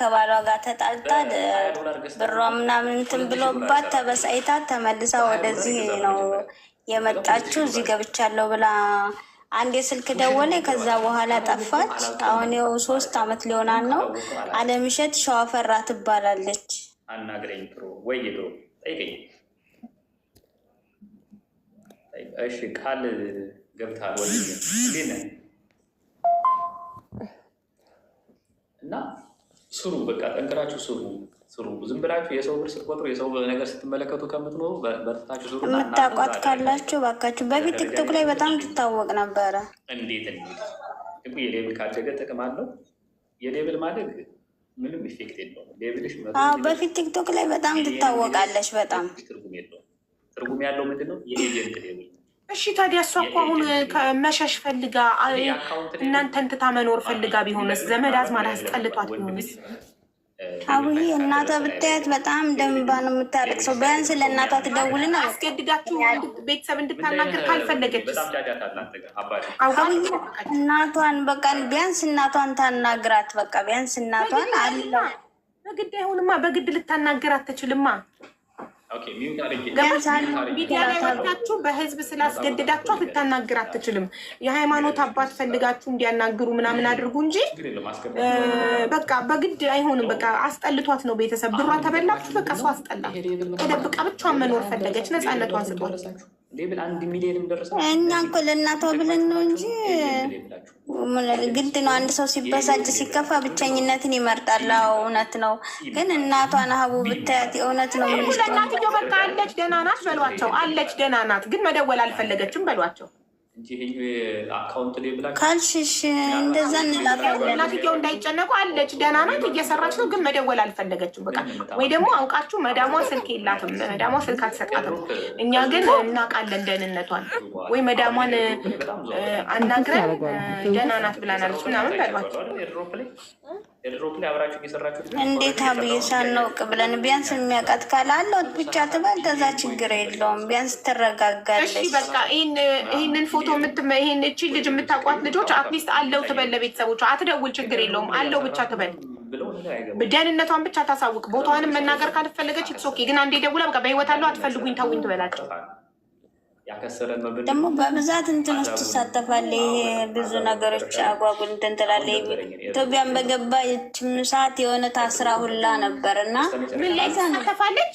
ከባሏ ጋር ተጣልታ ብሯ ምናምን እንትን ብሎባት ተበሳይታ ተመልሳ ወደዚህ ነው የመጣችው። እዚህ ገብቻለሁ ብላ አንድ የስልክ ደወለ። ከዛ በኋላ ጠፋች። አሁን ያው 3 አመት ሊሆናል ነው። አለምሸት ሸዋፈራ ትባላለች። አናግረኝ ፕሮ ወይዶ ጠይቀኝ። እሺ ቃል ገብታል ወይ እንዴ? እና ስሩ፣ በቃ ጠንክራችሁ ስሩ። ዝም ብላችሁ የሰው ብር ስትቆጥሩ የሰው ነገር ስትመለከቱ ከምትኖሩ በርታችሁ ስሩ። የምታውቋት ካላችሁ ባካችሁ። በፊት ቲክቶክ ላይ በጣም ትታወቅ ነበረ። እንዴት የሌብል ካደገ ጥቅም አለው። የሌብል ማደግ ምንም ኢፌክት የለውም። ሌብልሽ በፊት ቲክቶክ ላይ በጣም ትታወቃለች። በጣም ትርጉም ያለው ምንድነው? የኤጀንት ሌብል። እሺ ታዲያ እሷ እኮ አሁን መሸሽ ፈልጋ እናንተን ትታ መኖር ፈልጋ ቢሆንስ? ዘመድ አዝማድ አስጠልቷት ቢሆንስ? አቡዬ እናቷ ብታያት በጣም ደምባ ነው የምታለቅሰው። ቢያንስ ለእናቷ ትደውልና አስገድዳችሁ ቤተሰብ እንድታናገር ካልፈለገች እናቷን በቃ ቢያንስ እናቷን ታናግራት። በቃ ቢያንስ እናቷን አለ። በግድ አይሆንማ፣ በግድ ልታናገር አትችልማ። ሚዲያ ላይ ወጣችሁ በህዝብ ስላስገድዳችሁ ልታናግር አትችልም። የሃይማኖት አባት ፈልጋችሁ እንዲያናግሩ ምናምን አድርጉ እንጂ በቃ በግድ አይሆንም። በቃ አስጠልቷት ነው ቤተሰብ። ብሯ ተበላችሁ፣ በቃ ሰው አስጠላ። ተደብቃ ብቻዋን መኖር ፈለገች። ነፃነቷን ስጧት። እኛ እኮ ለእናቷ ብለን ነው እንጂ ግድ ነው። አንድ ሰው ሲበሳጭ ሲከፋ ብቸኝነትን ይመርጣል። እውነት ነው። ግን እናቷን ሀቡ ብታያት የእውነት ነው። ለእናትየው በቃ አለች ደህና ናት በሏቸው። አለች ደህና ናት፣ ግን መደወል አልፈለገችም በሏቸው። ካልሽሽ እንደዛ እንላለን። እናትየው እንዳይጨነቁ አለች ደህና ናት፣ እየሰራች ነው፣ ግን መደወል አልፈለገችም። በቃ ወይ ደግሞ አውቃችሁ መዳሟ ስልክ የላትም፣ መዳሟ ስልክ አትሰጣትም። እኛ ግን እናውቃለን ደህንነቷን። ወይ መዳሟን አናግረን ደህና ናት ብላናለች ምናምን በሏቸው። እንዴት አብዬ ሳናውቅ ብለን ቢያንስ የሚያውቃት ካላለው ብቻ ትበል። ከዛ ችግር የለውም። ቢያንስ ትረጋጋለች። እሺ በቃ ይህንን ፎቶ ይህን እቺ ልጅ የምታውቋት ልጆች አትሊስት አለው ትበል። ለቤተሰቦቿ አትደውል፣ ችግር የለውም። አለው ብቻ ትበል። ደህንነቷን ብቻ ታሳውቅ። ቦታዋንም መናገር ካልፈለገች ኢትስ ኦኬ። ግን አንዴ ደውላ በቃ በህይወት አለው አትፈልጉኝ ተውኝ ትበላቸው። ደግሞ በብዛት እንትን ውስጥ ትሳተፋለች። ይሄ ብዙ ነገሮች አጓጉል እንትን ትላለች። ኢትዮጵያን በገባችም ሰዓት የሆነ ታስራ ሁላ ነበር እና ምን ላይ ትሳተፋለች?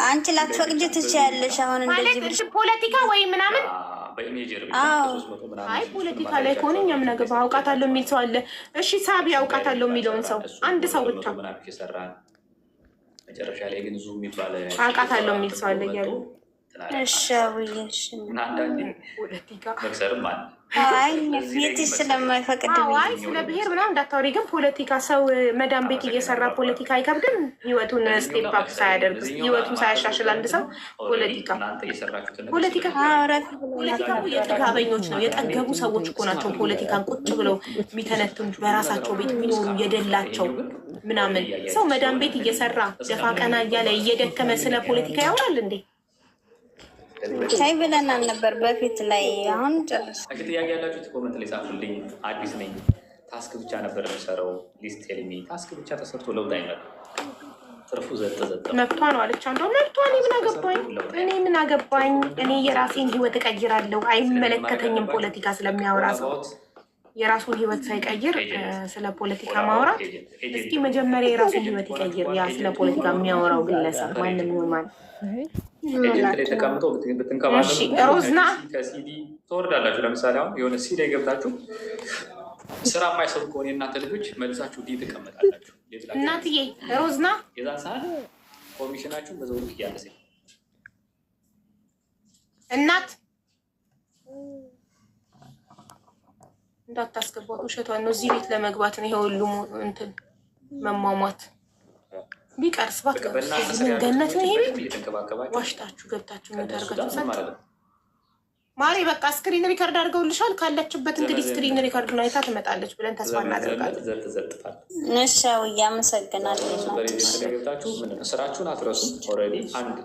አንቺ ላትፈቅጂ ትችያለሽ። አሁን እንደዚህ ፖለቲካ ወይ ምናምን አይ ፖለቲካ ላይ ከሆነ እኛ ምን አገባ። አውቃታለሁ የሚል ሰው አለ። እሺ ሳቢ አውቃታለሁ የሚለውን ሰው አንድ ሰው ብቻ አውቃታለሁ የሚል ሰው አለ እያሉ እሻውዬሽ ቤትሽ ስለማይፈቅድ ስለ ብሄር ምናምን እንዳታወሪ። ግን ፖለቲካ ሰው መዳም ቤት እየሰራ ፖለቲካ አይከብድም? ህይወቱን ስቴፕ አፕ ሳያደርግ ህይወቱን ሳያሻሽል አንድ ሰው ፖለቲካ የጥጋበኞች ነው። የጠገቡ ሰዎች እኮ ናቸው ፖለቲካን ቁጭ ብለው የሚተነትኑት፣ በራሳቸው ቤት የሚኖሩ የደላቸው ምናምን። ሰው መዳም ቤት እየሰራ ደፋ ቀና እያለ እየደከመ ስለ ፖለቲካ ያወራል እንዴ? ሻይ ብለናል ነበር በፊት ላይ። አሁን ጨርስ። ጥያቄ ያላችሁት ኮመንት ላይ ጻፉልኝ። አዲስ ነኝ። ታስክ ብቻ ነበር የምሰራው። ሊስት ቴልሚ ታስክ ብቻ ተሰርቶ ለውጥ አይመጣም። ትርፉ ዘጥ መብቷ ነው አለች አንዷ። መብቷ እኔ ምን አገባኝ? እኔ የራሴን ህይወት እቀይራለሁ። አይመለከተኝም ፖለቲካ ስለሚያወራ ሰው የራሱን ህይወት ሳይቀይር ስለ ፖለቲካ ማውራት። እስኪ መጀመሪያ የራሱን ህይወት ይቀይር። ያ ስለ ፖለቲካ የሚያወራው ግለሰብ ማንም ይሆን ማለት ሮዝና ከሲዲ ትወርዳላችሁ። ለምሳሌ አሁን የሆነ ሲዲ ገብታችሁ ስራ የማይሰሩ ከሆነ የእናንተ ልጆች መልሳችሁ ዲ ትቀመጣላችሁ። እናትዬ ሮዝና የዛን ሰዓት ኮሚሽናችሁ በዛው ልክ እያነሰ እናት እንዳታስገባት። ውሸቷን ነው። እዚህ ቤት ለመግባት ነው ይሄ ሁሉ እንትን መሟሟት። ቢቀርስ ገነት ነው ይሄ ቤት። ዋሽታችሁ ገብታችሁ ታርጋችሁ ሰጥ ማሪ በቃ ስክሪን ሪከርድ አድርገውልሻል። ካለችበት እንግዲህ ስክሪን ሪከርድ ነው አይታ ትመጣለች ብለን ተስፋ እናደርጋለን። እሺ አመሰግናለሁ። ስራችሁን አትረሱ። ኦልሬዲ አንድ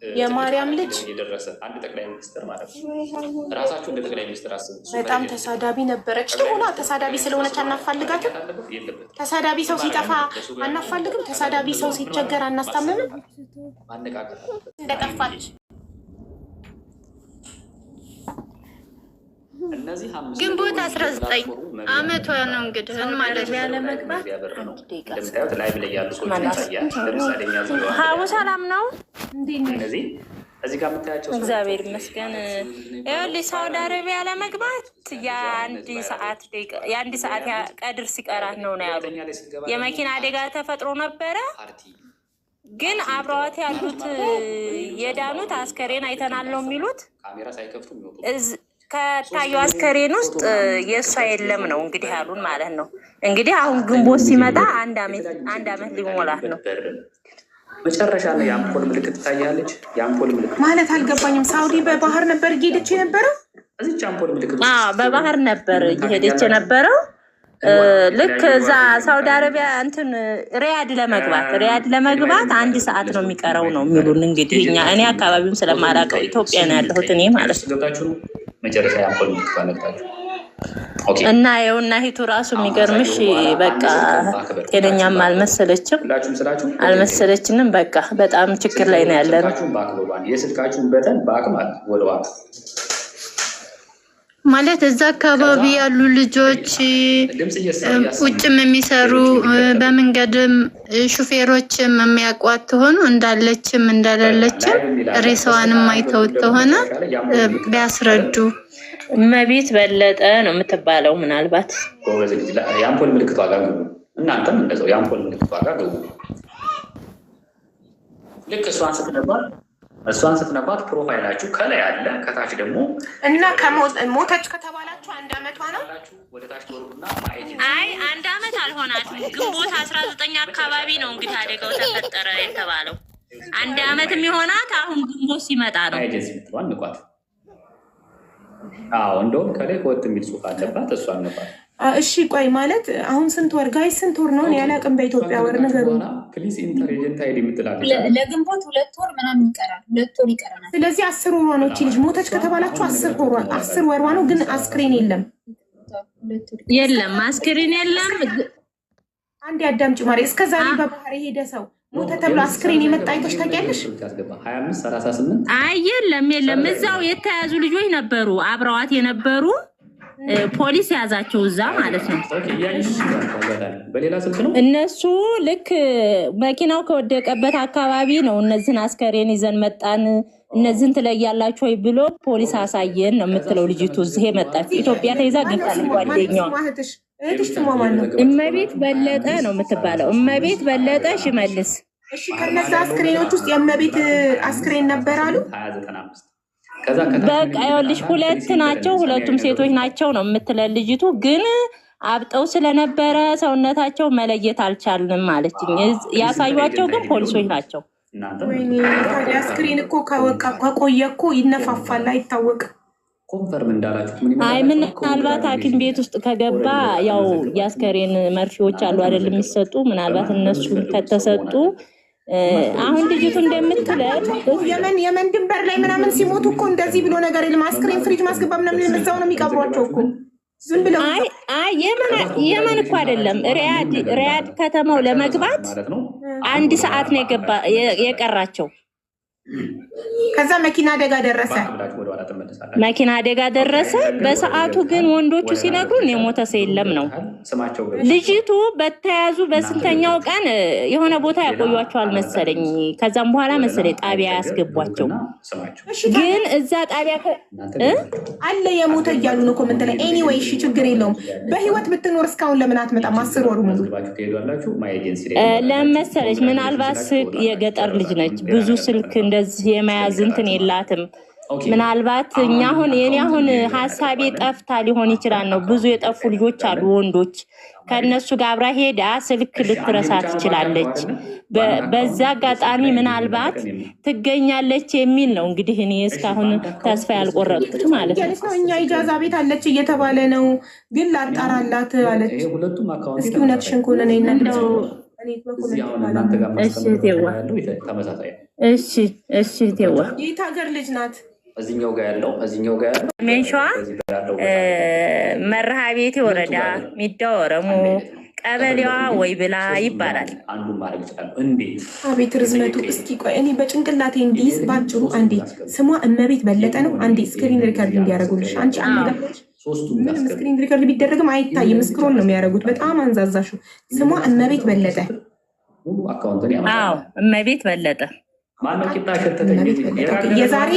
የማርያም ልጅ የደረሰ አንድ ጠቅላይ ሚኒስትር ማለት ነው። ራሳችሁ እንደ ጠቅላይ ሚኒስትር አስቡ። በጣም ተሳዳቢ ነበረች። ሆና ተሳዳቢ ስለሆነች አናፋልጋትም። ተሳዳቢ ሰው ሲጠፋ አናፋልግም። ተሳዳቢ ሰው ሲቸገር አናስታምምም። እንደጠፋች ግንቦት 19 ዓመቷ ነው እንግዲህ ማለት ያለ መግባት ሀቡ ሰላም ነው። እግዚአብሔር ይመስገን። ይኸውልሽ ሳውዲ አረቢያ ለመግባት የአንድ ሰዓት ቀድር ሲቀራት ነው ያሉ። የመኪና አደጋ ተፈጥሮ ነበረ፣ ግን አብረዋት ያሉት የዳኑት አስከሬን አይተናል ነው የሚሉት። ከታዩ አስከሬን ውስጥ የእሷ የለም ነው እንግዲህ ያሉን ማለት ነው። እንግዲህ አሁን ግንቦት ሲመጣ አንድ አመት ሊሞላት ነው። መጨረሻ ላይ የአምፖል ምልክት ትታያለች። የአምፖል ምልክት ማለት አልገባኝም። ሳውዲ በባህር ነበር እየሄደች የነበረው። እዚች አምፖል ምልክት በባህር ነበር እየሄደች የነበረው። ልክ እዛ ሳውዲ አረቢያ እንትን ሪያድ ለመግባት አንድ ሰዓት ነው የሚቀረው ነው የሚሉን። እንግዲህ እኔ አካባቢውን ስለማላውቀው ኢትዮጵያ ነው ያለሁት እኔ ማለት ነው። መጨረሻ የአምፖል ምልክት ባለታችሁ እና ይኸውና ሂቱ ራሱ የሚገርምሽ በቃ ጤነኛም አልመሰለችንም። በቃ በጣም ችግር ላይ ነው ያለነው። የስልካችሁን በተን በአቅም አለ ወደዋ ማለት እዛ አካባቢ ያሉ ልጆች ውጭም የሚሰሩ በመንገድም ሹፌሮችም የሚያውቋት ሆኑ እንዳለችም እንዳላለችም ሬሳዋንም አይተውት ሆነ ቢያስረዱ። እመቤት በለጠ ነው የምትባለው። ምናልባት የአምፖል ምልክቷ ጋር ግቡ። እናንተም እንደዛው የአምፖል ምልክቷ ጋር ግቡ። ልክ እሷን ስትነባት ፕሮፋይላችሁ ከላይ አለ፣ ከታች ደግሞ እና ሞተች ከተባላችሁ አንድ አመቷ ነው። አይ አንድ አመት አልሆናትም። ግንቦት 19 አካባቢ ነው እንግዲህ አደጋው ተፈጠረ የተባለው። አንድ አመት የሚሆናት አሁን ግንቦት ሲመጣ ነው። እንደውም ከላይ ከወጥ የሚል ጽሑፍ አለባት። እሷ አለባት። እሺ ቆይ ማለት አሁን ስንት ወር ጋይ ስንት ወር ነው? ያላቅም በኢትዮጵያ ወር ነገሩ ለግንቦት 2 ወር ምናምን ይቀራል። 2 ወር ይቀራል። ስለዚህ 10 ወሯ ነው። እቺ ልጅ ሞተች ከተባላችሁ 10 ወሯ ነው። ግን አስክሬን የለም አስክሬን የለም። አንድ ያዳምጪ ማሪ። እስከዛ በባህር የሄደ ሰው ሞተ ተብሎ አስክሬን የመጣ አይተሽ ታውቂያለሽ? አይ የለም። እዛው የተያዙ ልጆች ነበሩ፣ አብረዋት የነበሩ ፖሊስ ያዛቸው እዛ ማለት ነው። እነሱ ልክ መኪናው ከወደቀበት አካባቢ ነው እነዚህን አስከሬን ይዘን መጣን፣ እነዚህን ትለያላችሁ ወይ ብሎ ፖሊስ አሳየን ነው የምትለው ልጅቱ። እዚህ መጣች ኢትዮጵያ ተይዛ ገብታለች። ጓደኛዋ እመቤት በለጠ ነው የምትባለው። እመቤት በለጠ ሽመልስ። እሺ ከነዛ አስክሬኖች ውስጥ የእመቤት አስክሬን ነበር አሉ። በቃ ይኸውልሽ ሁለት ናቸው፣ ሁለቱም ሴቶች ናቸው ነው የምትለን ልጅቱ። ግን አብጠው ስለነበረ ሰውነታቸው መለየት አልቻልንም ማለችኝ። ያሳዩቸው ግን ፖሊሶች ናቸው። ታዲያ አስክሬን እኮ ከቆየ እኮ ይነፋፋል፣ አይታወቅም። ኮንፈርም እንዳላችሁት ምናልባት ሐኪም ቤት ውስጥ ከገባ ያው የአስከሬን መርፌዎች አሉ አይደል የሚሰጡ፣ ምናልባት እነሱ ከተሰጡ አሁን ልጅቱ እንደምትለን የመን ድንበር ላይ ምናምን ሲሞቱ እኮ እንደዚህ ብሎ ነገር የለም። አስክሬን ፍሪጅ ማስገባ ምናምን የምዛው ነው የሚቀብሯቸው እኮ ዝም ብለው። የመን እኮ አይደለም ሪያድ ከተማው ለመግባት 1 ሰዓት ነው የቀራቸው። ከዛ መኪና አደጋ ደረሰ። በሰዓቱ ግን ወንዶቹ ሲነግሩን የሞተ ሰው የለም ነው። ልጅቱ በተያዙ በስንተኛው ቀን የሆነ ቦታ ያቆዩቸዋል መሰለኝ። ከዛም በኋላ መሰለኝ ጣቢያ ያስገቧቸው። ግን እዛ ጣቢያ አለ የሞተ እያሉ ነው ኮመንት ላይ። ኤኒዌይ እሺ ችግር የለውም። በህይወት ብትኖር እስካሁን ለምን አትመጣም? 10 ወር ሙሉ ለመሰለች ምናልባት የገጠር ልጅ ነች። ብዙ ስልክ እንደዚህ የመያዝ እንትን የላትም። ምናልባት እኛ የኔ አሁን ሀሳቤ ጠፍታ ሊሆን ይችላል ነው። ብዙ የጠፉ ልጆች አሉ ወንዶች። ከነሱ ጋር አብራ ሄዳ ስልክ ልትረሳ ትችላለች። በዛ አጋጣሚ ምናልባት ትገኛለች የሚል ነው እንግዲህ እኔ እስካሁን ተስፋ ያልቆረጥኩት ማለት ነው። እኛ ኢጃዛ ቤት አለች እየተባለ ነው፣ ግን ላጣራላት አለች። እስኪ እውነትሽን ከሆነ ነው ይነግረው። እዚህ አሁን እናንተ ጋር ማስተምር ያለው ተመሳሳይ ነው። እሺ እሺ ቴዋ የት ሀገር ልጅ ናት? እዚህኛው ጋር ያለው ሜንሸዋ መርሃ ቤቴ ወረዳ ሚዳ ወረሞ ቀበሌዋ ወይ ብላ ይባላል። አቤት ርዝመቱ! እስኪ ቆይ እኔ በጭንቅላቴ እንዲይዝ ባጭሩ አንዴ ስሟ እመቤት በለጠ ነው። አንዴ ስክሪን ሪከርድ እንዲያደርጉልሽ አንቺ አነጋለች። ምንም ስክሪን ሪከርድ ቢደረግም አይታይም፣ ስክሮል ነው የሚያደርጉት። በጣም አንዛዛሹ። ስሟ እመቤት በለጠ። አዎ እመቤት በለጠ። የዛሬ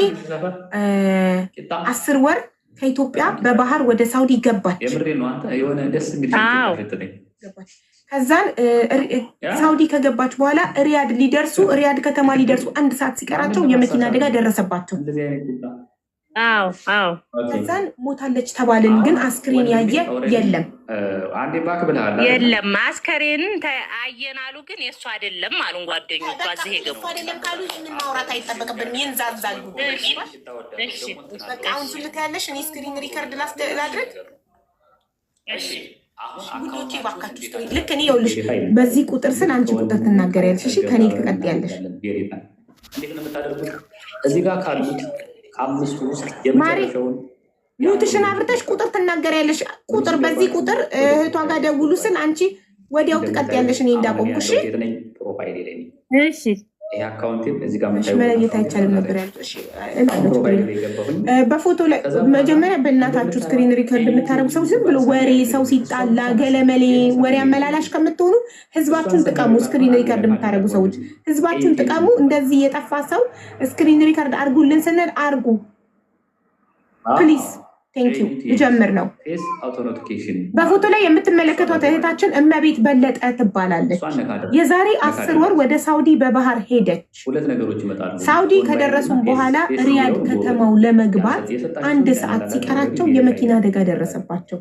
10 ወር ከኢትዮጵያ በባህር ወደ ሳውዲ ገባች። ከዛን ሳውዲ ከገባች በኋላ ሪያድ ከተማ ሊደርሱ 1 ሰዓት ሲቀራቸው የመኪና አደጋ ደረሰባቸው። ከዛን ሞታለች ተባልን፣ ግን አስክሬን ያየ የለም። የለም አስከሬን አየናሉ፣ ግን የእሱ አይደለም አሉን ጓደኞቿ። እዚህ የገቡ አይደለም ካሉ ምን ማውራት አይጠበቅብንም፣ ይንዛዛሉ። በቃ አሁን ዝም ትያለሽ። እኔ ስክሪን ሪከርድ ላድርግ። ውዶቼ እባካችሁ ስክሪን ልክ እኔ ይኸውልሽ፣ በዚህ ቁጥር ስል አንቺ ቁጥር ትናገሪያለሽ። እሺ ከኔ ትቀጥያለሽ። እዚህ ጋር ካሉት ከ5 ውስጥ የመጨረሻውን ሉትሽን አብርተሽ ቁጥር ትናገሪያለሽ። ቁጥር በዚህ ቁጥር እህቷ ጋር ደውሉ ስል አንቺ ወዲያው ትቀጥያለሽ። እኔ እንዳቆምኩሽ እሺ። ይሄ አካውንቲም እዚህ ጋር መለየት አይቻልም ነበር ያልኩሽ። በፎቶ ላይ መጀመሪያ በእናታችሁ ስክሪን ሪከርድ የምታደርጉ ሰው ዝም ብሎ ወሬ ሰው ሲጣላ ገለመሌ ወሬ አመላላሽ ከምትሆኑ ህዝባችሁን ጥቀሙ። ስክሪን ሪከርድ የምታደርጉ ሰዎች ህዝባችሁን ጥቀሙ። እንደዚህ የጠፋ ሰው ስክሪን ሪከርድ አርጉልን ስንል አርጉ ፕሊዝ። ቴንኪዩ። ልጀምር ነው። በፎቶ ላይ የምትመለከቷት እህታችን እመቤት በለጠ ትባላለች። የዛሬ 10 ወር ወደ ሳውዲ በባህር ሄደች። ሳውዲ ከደረሱም በኋላ ሪያድ ከተማው ለመግባት 1 ሰዓት ሲቀራቸው የመኪና አደጋ ደረሰባቸው።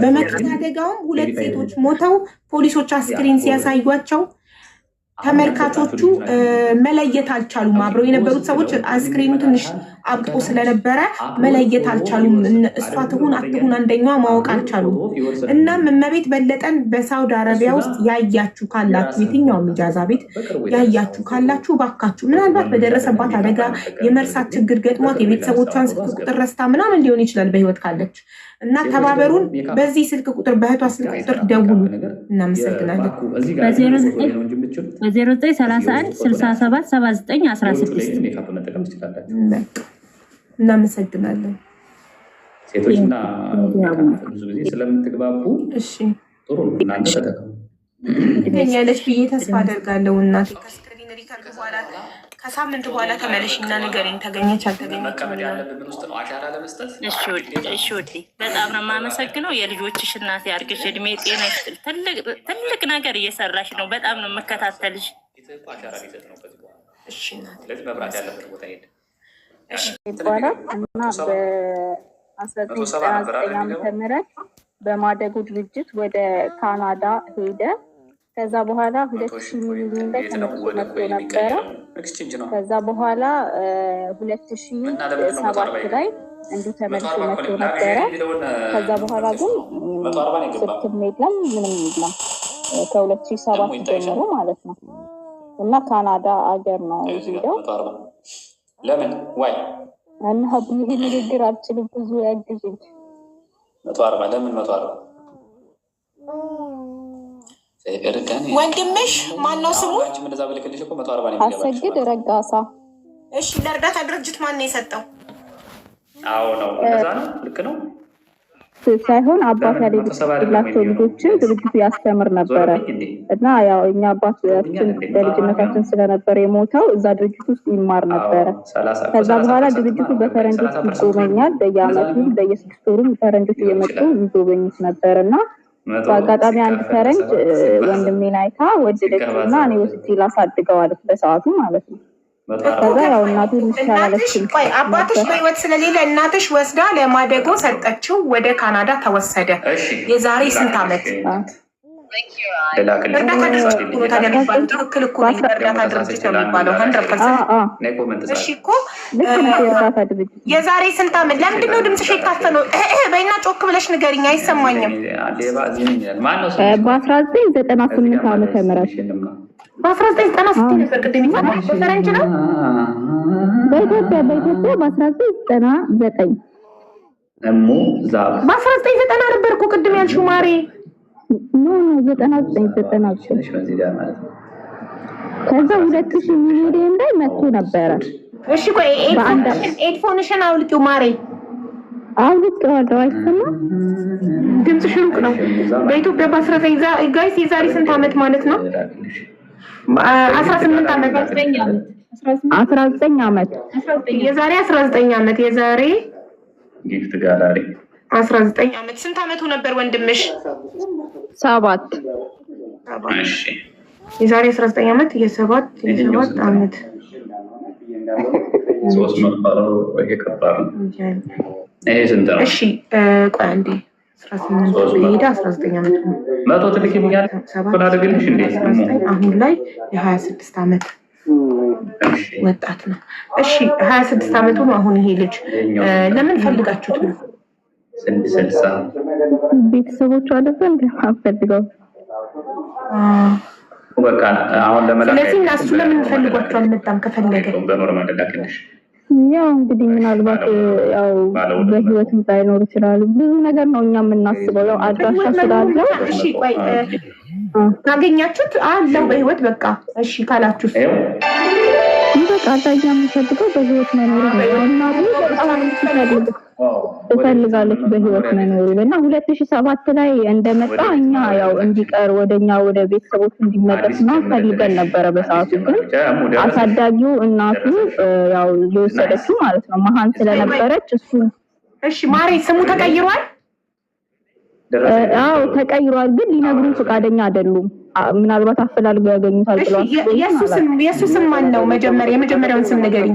በመኪና አደጋውም 2 ሴቶች ሞተው ፖሊሶች አስክሬን ሲያሳዩቸው ተመልካቾቹ መለየት አልቻሉም። አብረው የነበሩት ሰዎች አስክሬኑ ትንሽ አብጦ ስለነበረ መለየት አልቻሉም። እሷ ትሁን አትሁን አንደኛዋ ማወቅ አልቻሉም። እናም እመቤት በለጠን በሳውዲ አረቢያ ውስጥ ያያችሁ ካላችሁ፣ የትኛውም ኢጃዛ ቤት ያያችሁ ካላችሁ ባካችሁ፣ ምናልባት በደረሰባት አደጋ የመርሳት ችግር ገጥሟት የቤተሰቦቿን ስልክ ቁጥር ረስታ ምናምን ሊሆን ይችላል በህይወት ካለች እና ተባበሩን። በዚህ ስልክ ቁጥር በእህቷ ስልክ ቁጥር ደውሉ። እናመሰግናለን። በ0931 67 79 16 እናመሰግናለን። ሴቶችና ብዙ ጊዜ ስለምትግባቡ ጥሩ እናንተ ተጠቀሙ። ትገኛለች ብዬ ተስፋ አደርጋለሁ። እናቴ ከስክሪን ሪከርድ በኋላ ከሳምንት በኋላ ተመለሽና ንገሪኝ፣ ተገኘች አልተገኘች። እሺ ውዴ በጣም ነው የማመሰግነው። የልጆችሽ እናት ያርግሽ፣ እድሜ ጤና ይስጥል። ትልቅ ነገር እየሰራሽ ነው። በጣም ነው የምከታተልሽ። ይባላል እና በ1999 ዓ.ም በማደጉ ድርጅት ወደ ካናዳ ሄደ። ከዛ በኋላ 2000 ሚሊዮን ላይ ተመልሶ መጥቶ ነበረ። ከዛ በኋላ 2007 ላይ እንዲሁ ተመልሶ መጥቶ ነበረ። ከዛ በኋላ ግን ስልክም የለም ምንም የለም ከ2007 ጀምሮ ማለት ነው። እና ካናዳ አገር ነው ሄደው። ለምን ዋይ እና ይሄ ንግግር አልችልም ብዙ ያግዝኝ። 140 ለምን 140? ወንድምሽ ማነው ስሙ? አሰግድ ረጋሳ። እሺ ለእርዳታ ድርጅት ማን ነው የሰጠው? አዎ ነው እንደዛ ነው። ልክ ነው ሳይሆን አባት ያሌላቸው ልጆችን ድርጅቱ ያስተምር ነበረ እና ያው እኛ አባታችን በልጅነታችን ስለነበረ የሞተው እዛ ድርጅት ውስጥ ይማር ነበረ። ከዛ በኋላ ድርጅቱ በፈረንጆች ይጎበኛል። በየአመቱ በየ6 ወሩ ፈረንጆች እየመጡ ይጎበኙት ነበር እና በአጋጣሚ አንድ ፈረንጅ ወንድሜን አይታ ወደደችና እኔ ወስጄ ላሳድገው አለች በሰዓቱ ማለት ነው። ከዛ ያው እናቱ ልሻላለች። ቆይ አባትሽ በህይወት ስለሌለ እናትሽ ወስዳ ለማደጎ ሰጠችው። ወደ ካናዳ ተወሰደ። የዛሬ ስንት ዓመት? እርዳታ ድርጅት እኮ ነው ታዲያ የሚባለው። ትክክል እኮ ነው። እርዳታ ድርጅት ነው የሚባለው 100%። እሺ እኮ የዛሬ ስንት ዓመት? ለምንድን ነው ድምፅሽ የታፈነው? በይና ጮክ ብለሽ ንገሪኝ፣ አይሰማኝም። በ1998 ዓመተ ምህረት በ1996 ነበር ቅድም ይሰማል በፈረንጅ ነው በኢትዮጵያ በ1999 እሙ ዛብ በ1990 ነበር እኮ ቅድም ያልሽው ማሬ። ኖ 99 በዚህ ጋር ማለት ነው። ከዛ 2000 ሚሊዮን ላይ መጥቶ ነበረ። እሺ ቆይ ኤድፎንሽን አውልቂው ማሬ። አውልቄዋለሁ። አይሰማም? ድምፅሽ ሩቅ ነው። በኢትዮጵያ በ19 ጋይስ የዛሬ ስንት ዓመት ማለት ነው? 18 ዓመት 19 ዓመት የዛሬ 19 ዓመት የዛሬ ጊፍት ጋላሪ 19 ዓመት ስንት ዓመቱ ነበር ወንድምሽ? 7 እሺ የዛሬ 19 ዓመት የሰባት ዓመት 300 ይሄ ከባድ ነው። ይሄ ስንት ነው? እሺ ቆይ አንዴ 18 ሄዳ 19 ዓመት ነው። መቶ ትልኪኛል አደረግልሽ እንዴ? አሁን ላይ የ26 ዓመት ወጣት ነው። እሺ 26 ዓመቱ ነው አሁን ይሄ ልጅ። ለምን ፈልጋችሁት ነው? 60 ቤተሰቦቹ አይደለም ፈልገው በቃ አሁን ለመላክ። ስለዚህ እሱ ለምን ፈልጓቸው አልመጣም? ከፈለገ በኖርማል ላክልሽ። ያው እንግዲህ ምናልባት ያው በህይወትም ሳይኖር ይችላል። ብዙ ነገር ነው እኛ የምናስበው። ያው አድራሻ ስላለው እሺ ቆይ ታገኛችሁት አለው በህይወት በቃ እሺ ካላችሁ በቃ ታኛ የምፈልገው በህይወት መኖር ነው እና በጣም ትፈልጋለች በህይወት መኖር እና 2007 ላይ እንደመጣ እኛ ያው እንዲቀር ወደኛ ወደ ቤተሰቦች እንዲመለስ ነው ፈልገን ነበረ። በሰዓቱ ግን አሳዳጊው እናቱ ያው የወሰደችው ማለት ነው መሃን ስለነበረች እሱ እሺ ማሬ ስሙ ተቀይሯል። አዎ ተቀይሯል፣ ግን ሊነግሩን ፈቃደኛ አይደሉም። ምናልባት አፈላልገው ያገኙታል ብለው የሱ ስም ማን ነው? የመጀመሪያውን ስም ንገሪኝ።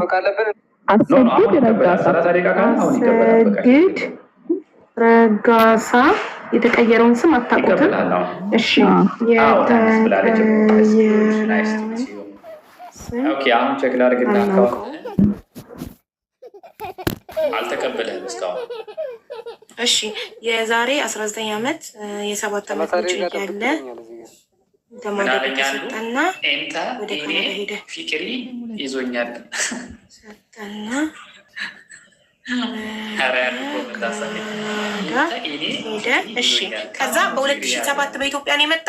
አሰግድ ረጋሳ። አሰግድ ረጋሳ። የተቀየረውን ስም አታውቁትም? እሺ ኦኬ አሁን ቼክ ላድርግና አልተቀበለም እስካሁን። እሺ የዛሬ 19 ዓመት የ7 ዓመት ልጅ ያለ ተማሪ ተሰጠና ወደ ካናዳ ሄደ። ፍቅሪ ይዞኛል ሰጠና ሄደ። እሺ ከዛ በ2007 በኢትዮጵያ ነው የመጣ።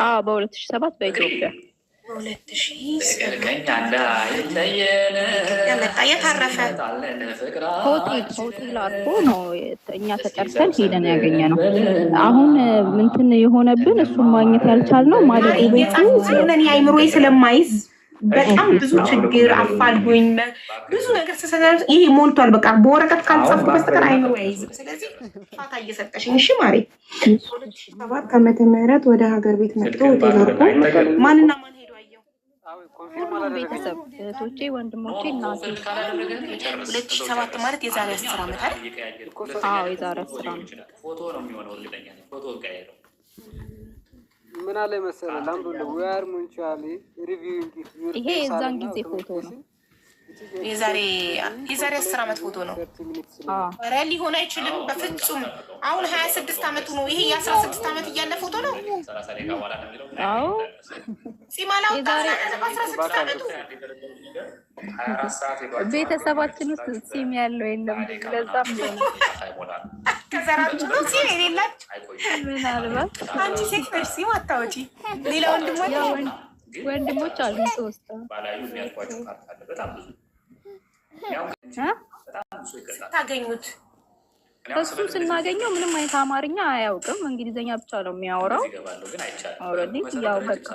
አዎ በ2007 በኢትዮጵያ የታረፈ ሆቴል አርፎ ነው እኛ ተጠርተን ሄደን ያገኘ ነው። አሁን እንትን የሆነብን እሱን ማግኘት ያልቻልነው ማለት ነው። ቤቱን አይምሮዬ ስለማይዝ በጣም ብዙ ችግር አፋልጉኝ ብዙ ነገር ተሰናል። ይሄ ሞልቷል። በቃ በወረቀት ካልጻፍኩ በስተቀር አይምሮ አይዝም። ስለዚህ ፋታ እየሰጠሽኝ እሺ ማሬ። 2007 ዓመተ ምህረት ወደ ሀገር ቤት መጥቶ ሆቴል አርፎ ማንና ማን ቤተሰብ እህቶቼ፣ ወንድሞቼ፣ እናቴ 2007 ማለት የዛሬ 10 ዓመት አይደል? አዎ የዛሬ 10 ዓመት ፎቶ ነው የሚሆነው። እርግጠኛ ነኝ ፎቶ ጋር ምን አለ መሰለህ ላምዶለ ወያር ሙንቻሊ ሪቪዊንግ ይሄ የዛን ጊዜ ፎቶ ነው። የዛሬ 10 ዓመት ፎቶ ነው። ኧረ ሊሆን አይችልም በፍጹም። አሁን 26 ዓመቱ ነው። ይሄ የ16 ዓመት እያለ ፎቶ ነው። አዎ ሲማላው ዛሬ 16 ዓመቱ ቤተሰባችን ውስጥ ሲም ያለው የለም። ለዛም ነው ከዘራችሁ ነው ሲም የሌላችሁ። ምናልባት አንቺ ሴት ነሽ ሲም አታወጪ። ሌላ ወንድሞች አሉ 3 ባላዩ የሚያልኳቸው ፓርት አለ በጣም ብዙ ታገኙት። እሱ ስናገኘው ምንም አይነት አማርኛ አያውቅም፣ እንግሊዘኛ ብቻ ነው የሚያወራው። ኦልሬዲ ያው በቃ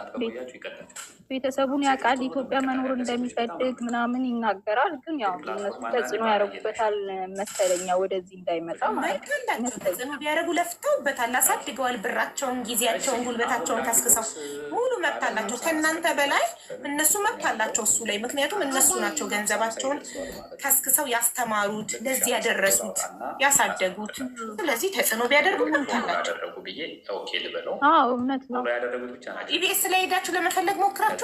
ቤተሰቡን ያውቃል፣ ኢትዮጵያ መኖር እንደሚፈልግ ምናምን ይናገራል። ግን ያው እነሱ ተጽዕኖ ያደርጉበታል መሰለኛ ወደዚህ እንዳይመጣ ማለት ነው። ተጽዕኖ ቢያደርጉ ለፍተውበታል፣ አሳድገዋል። ብራቸውን፣ ጊዜያቸውን፣ ጉልበታቸውን ከስክሰው ሙሉ መብት አላቸው። ከእናንተ በላይ እነሱ መብት አላቸው እሱ ላይ። ምክንያቱም እነሱ ናቸው ገንዘባቸውን ከስክሰው ያስተማሩት፣ ለዚህ ያደረሱት፣ ያሳደጉት። ስለዚህ ተጽዕኖ ቢያደርጉ መብት አላቸው። አዎ እውነት ነው። ኢቢኤስ ላይ ሄዳችሁ ለመፈለግ ሞክራችሁ?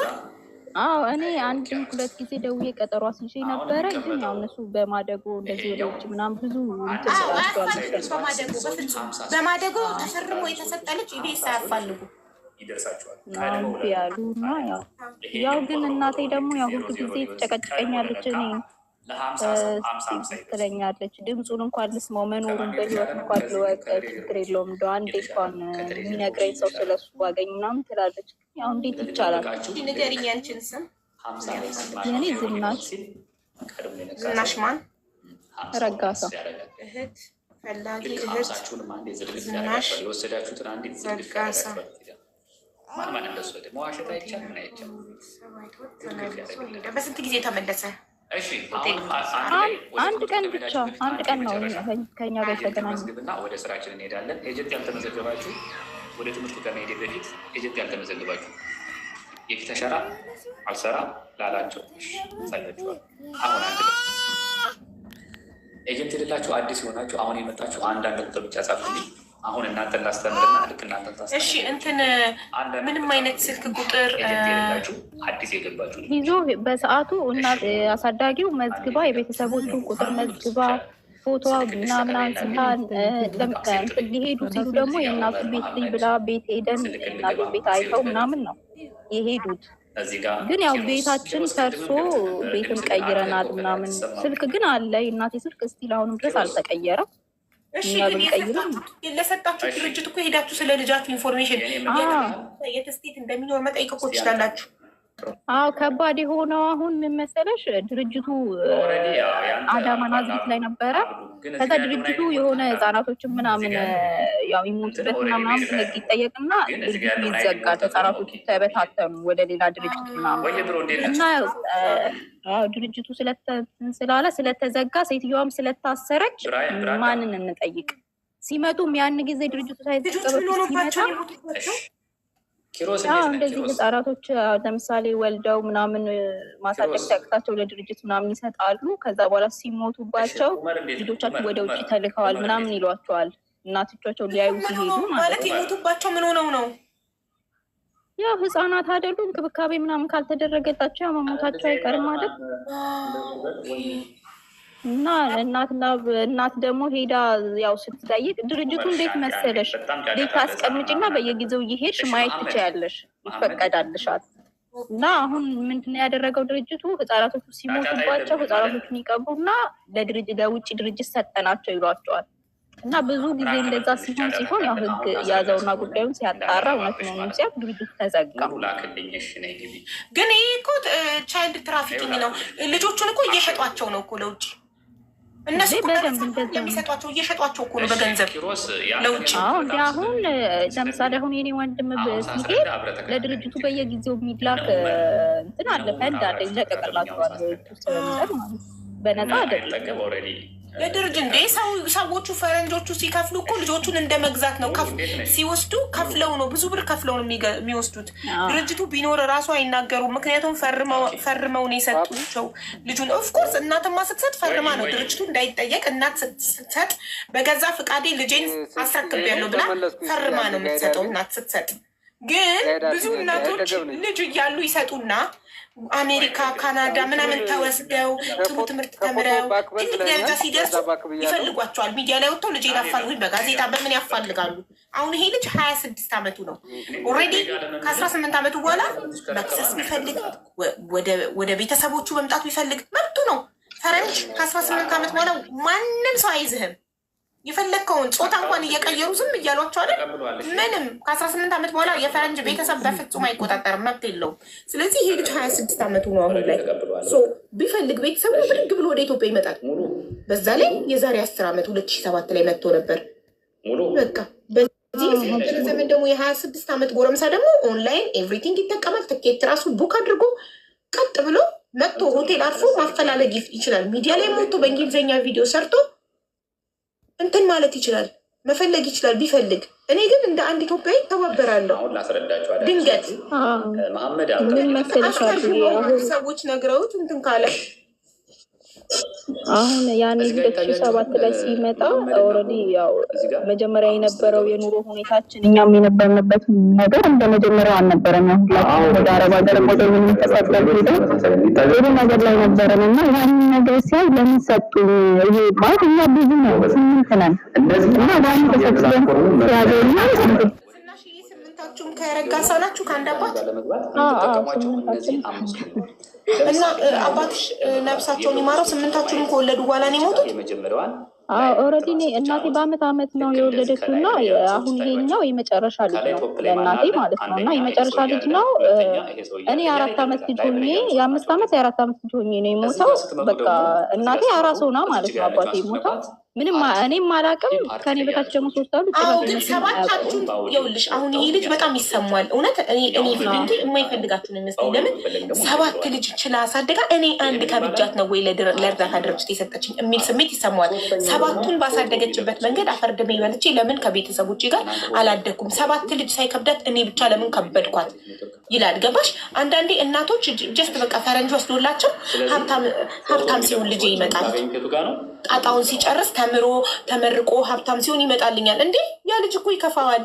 አዎ እኔ 1-2 ጊዜ ደውዬ ቀጠሮ አስይዤ ነበረ። ግን ያው እነሱ በማደጎ እንደዚህ ወደ ውጭ ምናምን ብዙ በማደጎ በፍጹም በማደጎ ተፈርሞ የተሰጠ ልጅ ኢቢኤስ አያፋልጉ። ይደርሳችኋል። ያሉና ያው ግን እናቴ ደግሞ ያው ሁሉ ጊዜ ትጨቀጭቀኛለች፣ እኔ ትለኛለች። ድምፁን እንኳን ልስማው መኖሩን በህይወት እንኳን ልወቅ ችግር የለውም እንደው አንዴ እንኳን የሚነግረኝ ሰው ስለሱ ባገኝ ምናምን ትላለች። ያው እንዴት ይቻላል? ንገሪኝ ያንቺን ስም። የኔ ዝናሽ ዝናሽ ማን? ረጋሳ እህት ፈላጊ እህት ዝናሽ ረጋሳ። በስንት ጊዜ ተመለሰ? አንድ ቀን ብቻ፣ አንድ ቀን ነው ከኛ ጋር የተገናኘ። ወደ ስራችን እንሄዳለን። ኤጀንት ያልተመዘገባችሁ ወደ ትምህርቱ ከመሄድ በፊት ኤጀንት ያልተመዘገባችሁ የፊት አሻራ አልሰራ ላላቸው ሳይላችኋል። አሁን አንድ ላይ ኤጀንት የሌላችሁ አዲስ የሆናችሁ አሁን የመጣችሁ አንዳንድ ቁጥር ብቻ ጻፉልኝ። አሁን እናንተን ላስተምርና ልክ እናንተን ታስተምር። እሺ እንትን ምንም አይነት ስልክ ቁጥር የሌላችሁ አዲስ የገባችሁ ይዞ በሰዓቱ እናት አሳዳጊው መዝግባ የቤተሰቦቹን ቁጥር መዝግባ ፎቶ ምናምን አንስታ ሊሄዱ ሲሉ ደግሞ የእናቱ ቤት ልኝ ብላ ቤት ሄደን እናቱ ቤት አይተው ምናምን ነው የሄዱት። ግን ያው ቤታችን ፈርሶ ቤትም ቀይረናል ምናምን። ስልክ ግን አለ የእናቴ ስልክ እስቲል አሁንም ድረስ አልተቀየረም። እሺ ግን ለሰጣችሁ ድርጅት እኮ ሄዳችሁ ስለ ልጃችሁ ኢንፎርሜሽን የት ስቴት እንደሚኖር መጠየቅ እኮ ትችላላችሁ። አዎ ከባድ የሆነው አሁን ምን መሰለሽ፣ ድርጅቱ አዳማ ናዝሬት ላይ ነበረ። ከዛ ድርጅቱ የሆነ ህጻናቶችን ምናምን ያው ይሞቱበት ምናምን ህግ ይጠየቅና ድርጅቱ ይዘጋል። ህጻናቶቹ ተበታተኑ ወደ ሌላ ድርጅት ምናምን እና ድርጅቱ ስላለ ስለተዘጋ ሴትዮዋም ስለታሰረች ማንን እንጠይቅ? ሲመጡም ያን ጊዜ ድርጅቱ ሳይዘጋ ሲመጣ እንደዚህ ህጻናቶች ለምሳሌ ወልደው ምናምን ማሳደግ ሲያቅታቸው ለድርጅት ምናምን ይሰጣሉ። ከዛ በኋላ ሲሞቱባቸው ልጆቻቸው ወደ ውጭ ተልከዋል ምናምን ይሏቸዋል። እናቶቻቸው ሊያዩ ሲሄዱ ማለት የሞቱባቸው ምን ሆነው ነው? ያው ህጻናት አይደሉ እንክብካቤ ምናምን ካልተደረገላቸው ያው መሞታቸው አይቀርም አይደል? እና እናት ደግሞ ሄዳ ያው ስትጠይቅ ድርጅቱ እንዴት መሰለሽ ቤት አስቀምጪና በየጊዜው እየሄድሽ ማየት ትችያለሽ፣ ይፈቀዳልሻል። እና አሁን ምንድነው ያደረገው ድርጅቱ ህጻናቶቹ ሲሞቱባቸው ህጻናቶቹን ይቀቡና ለውጭ ድርጅት ሰጠናቸው ይሏቸዋል። እና ብዙ ጊዜ እንደዛ ሲሆን ያው ህግ ያዘውና ጉዳዩን ሲያጣራ እውነት መሆኑን ሲያቅ ድርጅቱ ተዘጋ። ግን ይህ እኮ ቻይልድ ትራፊኪንግ ነው። ልጆቹን እኮ እየሸጧቸው ነው እኮ ለውጭ። እነሱ የሚሰጧቸው እየሸጧቸው እኮ ነው በገንዘብ ለውጭ። አሁን ለምሳሌ አሁን የኔ ወንድም ሲሄድ ለድርጅቱ በየጊዜው የሚላክ እንትን አለ፣ ፈንድ አለ፣ ይለቀቅላቸዋል በነፃ አይደለም ለድርጅት እንዴ ሰዎቹ ፈረንጆቹ ሲከፍሉ እኮ ልጆቹን እንደ መግዛት ነው። ሲወስዱ ከፍለው ነው፣ ብዙ ብር ከፍለው ነው የሚወስዱት። ድርጅቱ ቢኖር እራሱ አይናገሩም። ምክንያቱም ፈርመው ነው የሰጡቸው ልጁን። ኦፍኮርስ እናትማ ስትሰጥ ፈርማ ነው። ድርጅቱ እንዳይጠየቅ እናት ስትሰጥ በገዛ ፍቃዴ ልጄን አስረክቤያለሁ ብላ ፈርማ ነው የምትሰጠው እናት ስትሰጥ። ግን ብዙ እናቶች ልጅ እያሉ ይሰጡና አሜሪካ፣ ካናዳ ምናምን ተወስደው ጥሩ ትምህርት ተምረው ትልቅ ደረጃ ሲደርሱ ይፈልጓቸዋል። ሚዲያ ላይ ወጥተው ልጅ ይላፋልጉኝ በጋዜጣ በምን ያፋልጋሉ። አሁን ይሄ ልጅ 26 ዓመቱ ነው። ኦልሬዲ ከ18 ዓመቱ በኋላ መክሰስ ቢፈልግ ወደ ቤተሰቦቹ መምጣት ቢፈልግ መብቱ ነው። ፈረንጅ ከ18 ዓመት በኋላ ማንም ሰው አይዝህም። የፈለግከውን ጾታ እንኳን እየቀየሩ ዝም እያሏቸው አይደል? ምንም ከ18 ዓመት በኋላ የፈረንጅ ቤተሰብ በፍጹም አይቆጣጠርም፣ መብት የለውም። ስለዚህ ይሄ ልጅ 26 ዓመቱ ነው አሁን ላይ። ቢፈልግ ቤተሰቡ ብድግ ብሎ ወደ ኢትዮጵያ ይመጣል። በዛ ላይ የዛሬ 10 ዓመት 2007 ላይ መጥቶ ነበር። በቃ በዚህ ዘመን ደግሞ የ26 ዓመት ጎረምሳ ደግሞ ኦንላይን ኤቭሪቲንግ ይጠቀማል። ትኬት ራሱ ቡክ አድርጎ ቀጥ ብሎ መጥቶ ሆቴል አርፎ ማፈላለግ ይችላል። ሚዲያ ላይ ሞቶ በእንግሊዝኛ ቪዲዮ ሰርቶ እንትን ማለት ይችላል፣ መፈለግ ይችላል ቢፈልግ። እኔ ግን እንደ አንድ ኢትዮጵያዊ ተባበራለሁ። ድንገት ምን መሰለሽ ሰዎች ነግረውት እንትን ካለ አሁን ያኔ 2007 ላይ ሲመጣ ኦልሬዲ ያው መጀመሪያ የነበረው የኑሮ ሁኔታችን እኛም የነበርንበት ነገር እንደ መጀመሪያው አልነበረም። ሁላችን ወደ አረብ ሀገር ወደ የምንተሳሰብ ሄደ ነገር ላይ ነበረን እና ያንን ነገር ሲያይ ለምን ሰጡ? ይሄ ማለት እኛ ብዙ ነው 8 ነን እና ባንድ ተሰብስበን ሲያገኙ ከረጋ ሰው ናችሁ ከአንድ አባት እና አባትሽ ነብሳቸውን ይማረው 8ታችሁንም ከወለዱ በኋላ ነው የሞቱት? ኦልሬዲ እናቴ በአመት ነው የወለደችው እና አሁን ይሄኛው የመጨረሻ ልጅ ነው ለእናቴ ማለት ነው። እና የመጨረሻ ልጅ ነው። እኔ 4 አመት ልጅ ሆኜ የ5 አመት የ4 አመት ልጅ ሆኜ ነው የሞተው። በቃ እናቴ አራስ ሆና ማለት ነው አባቴ የሞተው። ምንም እኔም አላውቅም። ከኔ በታች ደግሞ 3 አሉ። ግን 7ታችሁ ይኸውልሽ፣ አሁን ይሄ ልጅ በጣም ይሰማል። እውነት እኔ ፊልንጂ የማይፈልጋችሁ ነው የሚመስለኝ። ለምን 7 ልጅ ችላ አሳደጋ እኔ አንድ ከብጃት ነው ወይ ለእርዳታ ድርጅት የሰጠችኝ የሚል ስሜት ይሰማዋል። 7ቱን ባሳደገችበት መንገድ አፈርድሜ በልቼ ለምን ከቤተሰቦቼ ጋር አላደኩም? 7 ልጅ ሳይከብዳት እኔ ብቻ ለምን ከበድኳት ይላል። ገባሽ? አንዳንዴ እናቶች ጀስት በቃ ፈረንጅ ወስዶላቸው ሀብታም ሲሆን ልጅ ይመጣል። ጣጣውን ሲጨርስ ተመርቆ ሀብታም ሲሆን ይመጣልኛል። እንዴ ያ ልጅ እኮ ይከፋዋል።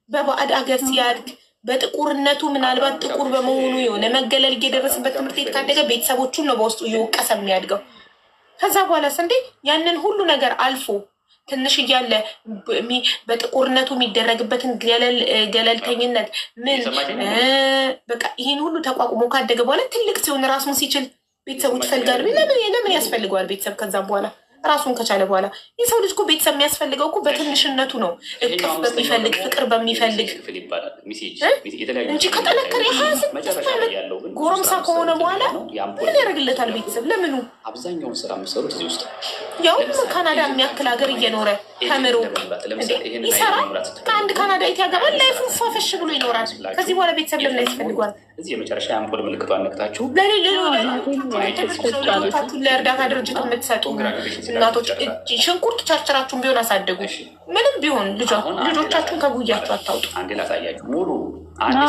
በባዕድ አገር ሲያድግ በጥቁርነቱ ምናልባት ጥቁር በመሆኑ የሆነ መገለል እየደረሰበት ትምህርት ቤት ካደገ ቤተሰቦቹን ነው በውስጡ እየወቀሰ የሚያድገው። ከዛ በኋላስ እንዴ ያንን ሁሉ ነገር አልፎ ትንሽ እያለ በጥቁርነቱ የሚደረግበትን ገለልተኝነት ምን በቃ ይህን ሁሉ ተቋቁሞ ካደገ በኋላ ትልቅ ሲሆን ራሱን ሲችል ቤተሰቦች ይፈልጋሉ። ለምን ያስፈልገዋል ቤተሰብ? ከዛም በኋላ ራሱን ከቻለ በኋላ የሰው ልጅ እኮ ቤተሰብ የሚያስፈልገው እኮ በትንሽነቱ ነው። እቅፍ በሚፈልግ ፍቅር በሚፈልግ እንጂ ከጠነከረ 26 ዓመት ጎረምሳ ከሆነ በኋላ ምን ያደርግለታል ቤተሰብ? ለምኑ? አብዛኛውን ስራ የምሰሩት እዚህ ውስጥ ያው ካናዳ የሚያክል ሀገር እየኖረ ተምሮ ይሰራል። ከአንድ ካናዳ ያገባል። ላይፉን ፏፈሽ ብሎ ይኖራል። ከዚህ በኋላ ቤተሰብ ለምን ያስፈልጓል? እዚህ የመጨረሻ የአምፖል ምልክቷን ነክታችሁ ለእርዳታ ድርጅት የምትሰጡ እናቶች ሽንኩርት ቸርችራችሁን ቢሆን አሳደጉ። ምንም ቢሆን ልጆቻችሁን ከጉያችሁ አታውጡ። አንዴ ላሳያችሁ ሙሉ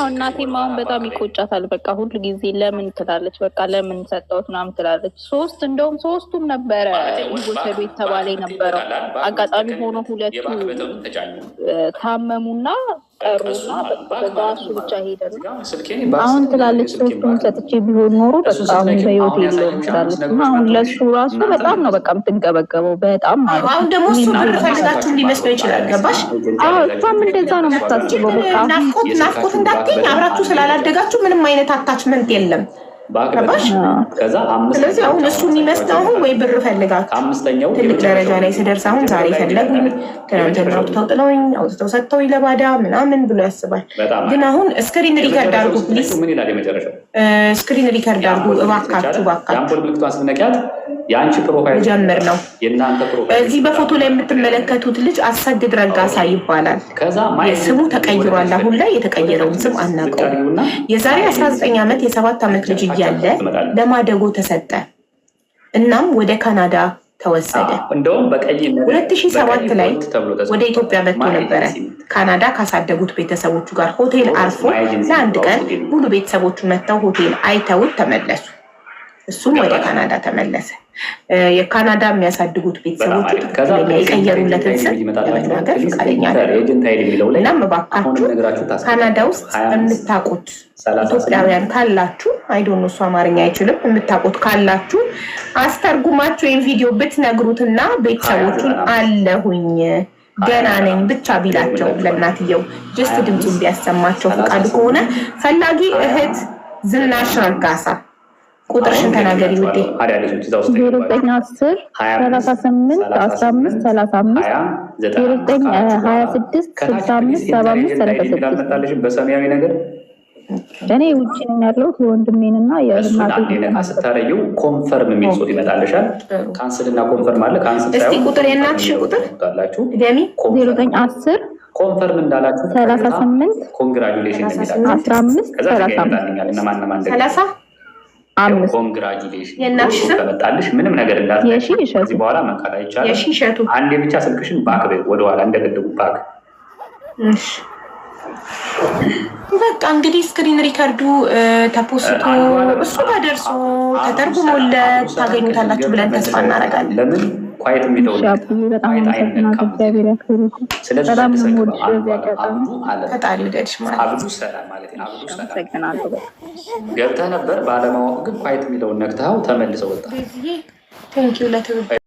እናቴም አሁን በጣም ይቆጫታል። በቃ ሁሉ ጊዜ ለምን ትላለች። በቃ ለምን ሰጠሁት ምናምን ትላለች። እንደውም 3ቱም ነበረ ወሰዱ የተባለ ነበረው። አጋጣሚ ሆኖ 2ቱ ታመሙና ቀሩና በቃ እሱ ብቻ ሄደ። አሁን ትላለች 3ቱም ሰጥቼ ቢሆን ኖሮ በቃ አሁን በህይወት የለውም ትላለች። እና አሁን ለሱ ራሱ በጣም ነው በቃ የምትንገበገበው በጣም ማለት። አሁን ደግሞ እሱ ብር ፈልጋችሁ እንዲመስለው ይችላል። ገባሽ? እሷም እንደዛ ነው የምታስበው። በቃ ናፍቆት እንዳትኝ አብራችሁ ስላላደጋችሁ ምንም አይነት አታችመንት የለም። ስለዚህ አሁን እሱ የሚመስለው አሁን ወይ ብር ፈልጋችሁ ትልቅ ደረጃ ላይ ስደርስ አሁን ዛሬ ፈለጉኝ ትናንትና አውጥተው ጥለውኝ አውጥተው ሰጥተው ለባዳ ምናምን ብሎ ያስባል። ግን አሁን ስክሪን ሪከርድ አድርጉ ፕሊዝ፣ ስክሪን ሪከርድ አድርጉ እባካችሁ። የአንቺ ፕሮፋይል ጀምር ነው የእናንተ ፕሮፋይል። እዚህ በፎቶ ላይ የምትመለከቱት ልጅ አሰግድ ረጋሳ ይባላል። ስሙ ተቀይሯል። አሁን ላይ የተቀየረውን ስም አናውቀውም። የዛሬ 19 ዓመት የ7 ዓመት ልጅ እያለ ለማደጎ ተሰጠ። እናም ወደ ካናዳ ተወሰደ። 2007 ላይ ወደ ኢትዮጵያ መጥቶ ነበረ። ካናዳ ካሳደጉት ቤተሰቦቹ ጋር ሆቴል አርፎ ለአንድ ቀን ሙሉ ቤተሰቦቹ መጥተው ሆቴል አይተውት ተመለሱ። እሱም ወደ ካናዳ ተመለሰ። የካናዳ የሚያሳድጉት ቤተሰቦቹ ትክክለኛ የቀየሩለትን ስም ለመናገር ፈቃደኛ አይደሉም። እናም እባካችሁ ካናዳ ውስጥ የምታውቁት ኢትዮጵያውያን ካላችሁ አይዶን እሱ አማርኛ አይችልም፣ የምታውቁት ካላችሁ አስተርጉማችሁ ይህን ቪዲዮ ብትነግሩትና ቤተሰቦቹን አለሁኝ ገና ነኝ ብቻ ቢላቸው ለእናትየው ጀስት ድምፁን ቢያሰማቸው ፈቃዱ ከሆነ ፈላጊ እህት ዝናሽ ረጋሳ ቁጥርሽን ተናገሪ ውዴ። 0910 38 15 35 0926 65 75 36 በሰማያዊ ነገር እኔ ውጭ ነኝ ያለሁት የወንድሜንና የእናቴን ስታረየው ኮንፈርም የሚል ጽሑፍ ይመጣልሻል። ካንስል እና ኮንፈርም አለ። ካንስል እስቲ ቁጥር የእናትሽ ቁጥር ታላችሁ ደሚ 0910 ኮንፈርም እንዳላችሁ 38 ኮንግራቹሌሽን እንደሚላችሁ 15 35 እና ማንማን 30 ኮንግራጁሌሽን ከመጣልሽ ምንም ነገር እንዳትነሽ። ከዚህ በኋላ መንካት አይቻልም። አንዴ ብቻ ስልክሽን ባክ በይ ወደኋላ እንደገደቡ ባክ። በቃ እንግዲህ ስክሪን ሪከርዱ ተፖስቶ እሱ ጋር ደርሶ ተተርጉሞለት ታገኙታላችሁ ብለን ተስፋ እናደርጋለን። ለምን ኳይት የሚተው ፈጣሪ ወደድሽ ማለት አብዱ ሰላም ማለት ነው። አብዱ ሰላም ገብተህ ነበር ባለማወቅ ግን ኳይት የሚለውን ነክተኸው ተመልሰው ወጣ። ቴንኪው ለትብብር